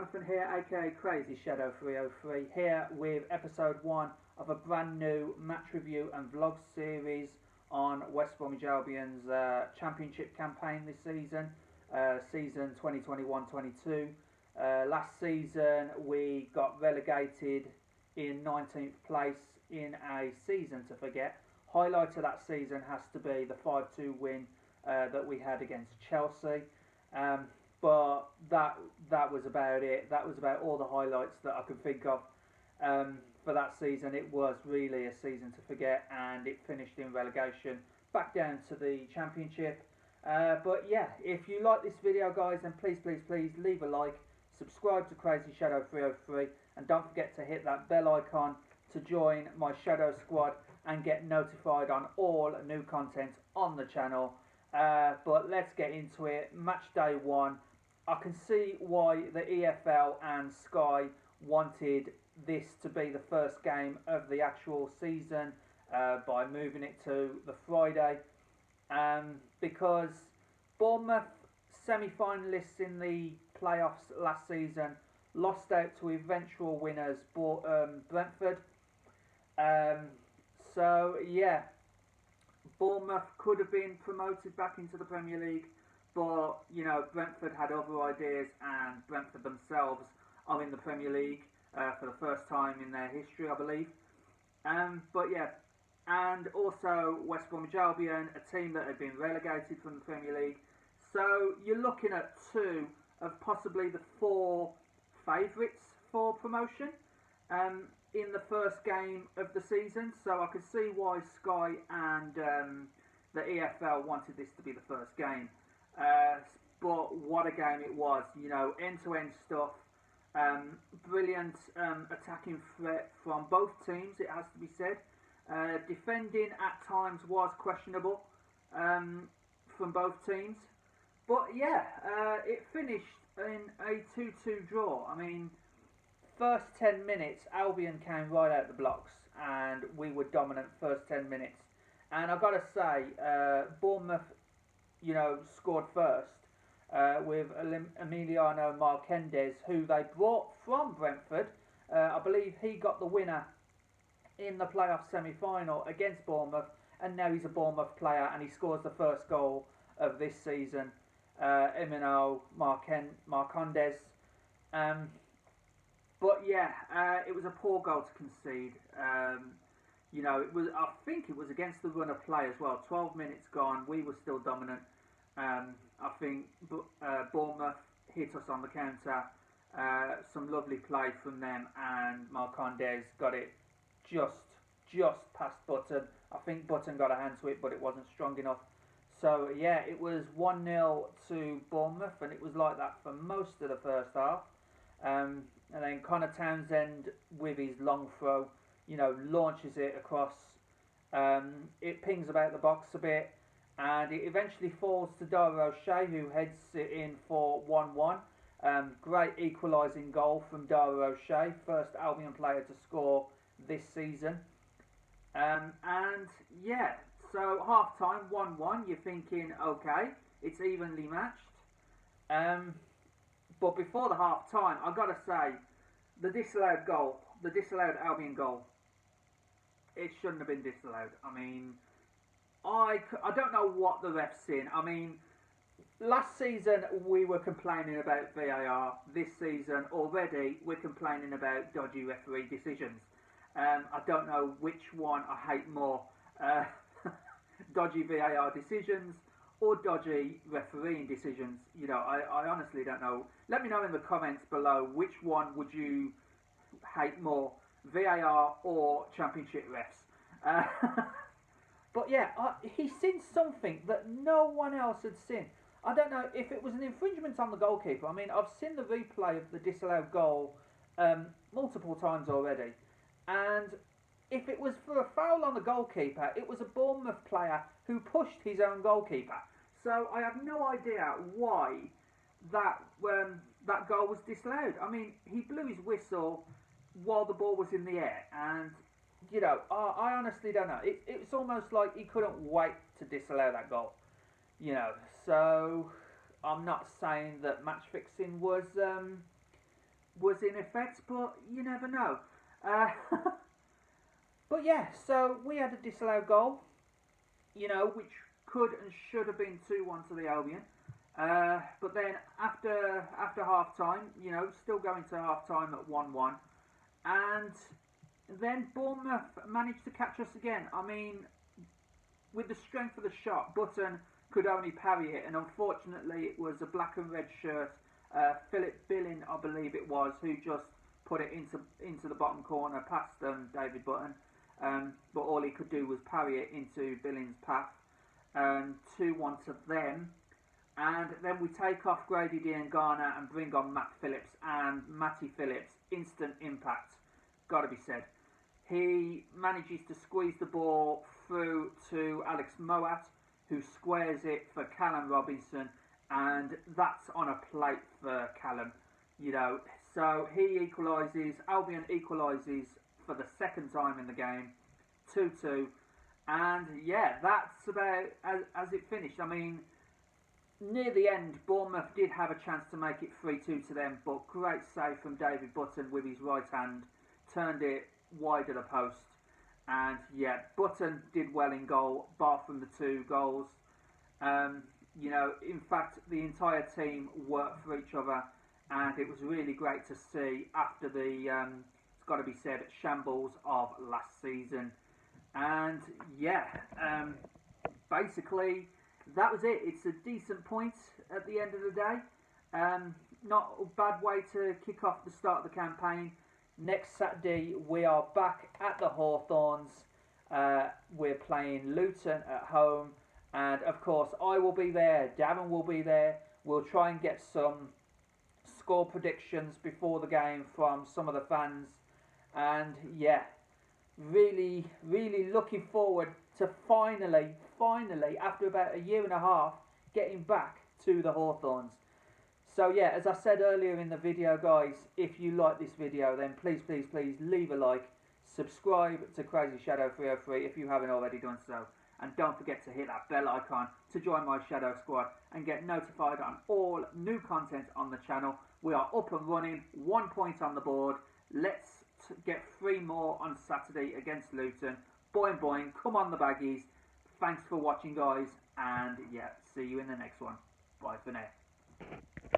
Jonathan here, aka Crazy Shadow 303, here with episode 1 of a brand new match review and vlog series on West Bromwich Albion's championship campaign this season, season 2021-22. Last season we got relegated in 19th place in a season to forget. Highlight of that season has to be the 5-2 win that we had against Chelsea. But that was about it. That was about all the highlights that I could think of for that season. It was really a season to forget, and it finished in relegation back down to the Championship. But yeah, if you like this video, guys, then please leave a like, subscribe to Crazy Shadow 303, and don't forget to hit that bell icon to join my Shadow Squad and get notified on all new content on the channel. But let's get into it. Match day 1. I can see why the EFL and Sky wanted this to be the first game of the actual season by moving it to the Friday, because Bournemouth, semi-finalists in the playoffs last season, lost out to eventual winners Brentford. So yeah, Bournemouth could have been promoted back into the Premier League, but you know, Brentford had other ideas, and Brentford themselves are in the Premier League for the first time in their history, I believe. But yeah, and also West Bromwich Albion, a team that had been relegated from the Premier League. So you're looking at 2 of possibly the 4 favourites for promotion in the first game of the season. So I could see why Sky and the EFL wanted this to be the first game. But what a game it was, you know, end-to-end stuff, brilliant attacking threat from both teams, it has to be said. Defending at times was questionable from both teams. But yeah, it finished in a 2-2 draw. I mean, first 10 minutes, Albion came right out the blocks, and we were dominant first 10 minutes. And I've got to say, Bournemouth, you know, scored first with Emiliano Marquez, who they brought from Brentford. I believe he got the winner in the playoff semi-final against Bournemouth, and now he's a Bournemouth player, and he scores the first goal of this season. Emiliano Marquez. But yeah, it was a poor goal to concede. You know, it was. I think it was against the run of play as well. 12 minutes gone, we were still dominant. I think Bournemouth hit us on the counter. Some lovely play from them, and Marquez got it just past Button. I think Button got a hand to it, but it wasn't strong enough. So yeah, it was 1-0 to Bournemouth, and it was like that for most of the first half. And then Connor Townsend, with his long throw, you know, launches it across. It pings about the box a bit, and it eventually falls to Dara O'Shea, who heads it in for 1-1. Great equalising goal from Dara O'Shea, first Albion player to score this season. And yeah, so half time 1-1. You're thinking, okay, it's evenly matched. But before the half time, I've got to say, the disallowed goal, the disallowed Albion goal, it shouldn't have been disallowed. I mean, I don't know what the ref's seen. I mean, last season we were complaining about VAR. This season already we're complaining about dodgy referee decisions. I don't know which one I hate more, dodgy VAR decisions or dodgy refereeing decisions. You know, I honestly don't know. Let me know in the comments below, which one would you hate more, VAR or Championship refs? But yeah, he's seen something that no one else had seen. I don't know if it was an infringement on the goalkeeper. I mean, I've seen the replay of the disallowed goal multiple times already. And if it was for a foul on the goalkeeper, it was a Bournemouth player who pushed his own goalkeeper. So I have no idea why that goal was disallowed. I mean, he blew his whistle while the ball was in the air, and you know, I honestly don't know. It's almost like he couldn't wait to disallow that goal. You know, so I'm not saying that match fixing was was in effect, but you never know. Uh, but yeah, so we had a disallowed goal, which could and should have been 2-1 to the Albion. But then after half time, still going to half time at 1-1, and then Bournemouth managed to catch us again. I mean, with the strength of the shot, Button could only parry it, and unfortunately, it was a black and red shirt, Philip Billing, I believe it was, who just put it into the bottom corner past David Button. But all he could do was parry it into Billing's path. 2-1 to them. And then we take off Grady Diangana and bring on Matt Phillips. And Matty Phillips, instant impact, got to be said. He manages to squeeze the ball through to Alex Moat, who squares it for Callum Robinson. And that's on a plate for Callum, So he equalises, Albion equalises for the second time in the game, 2-2. And yeah, that's about as it finished. I mean, near the end, Bournemouth did have a chance to make it 3-2 to them, but great save from David Button with his right hand, turned it wide of the post. And yeah, Button did well in goal, bar from the 2 goals. In fact, the entire team worked for each other, and it was really great to see after the, it's got to be said, shambles of last season. And yeah, basically that was it. It's a decent point at the end of the day. Not a bad way to kick off the start of the campaign. Next Saturday we are back at the Hawthorns. We're playing Luton at home, and of course I will be there, Darren will be there. We'll try and get some score predictions before the game from some of the fans, and yeah, really looking forward to finally, after about a year and a half, getting back to the Hawthorns. So yeah, as I said earlier in the video, guys, if you like this video, then please leave a like, subscribe to Crazy Shadow 303 if you haven't already done so, and don't forget to hit that bell icon to join my Shadow Squad and get notified on all new content on the channel. We are up and running, 1 point on the board. Let's get 3 more on Saturday against Luton. Boing boing, come on the baggies. Thanks for watching, guys, and yeah, see you in the next one. Bye for now.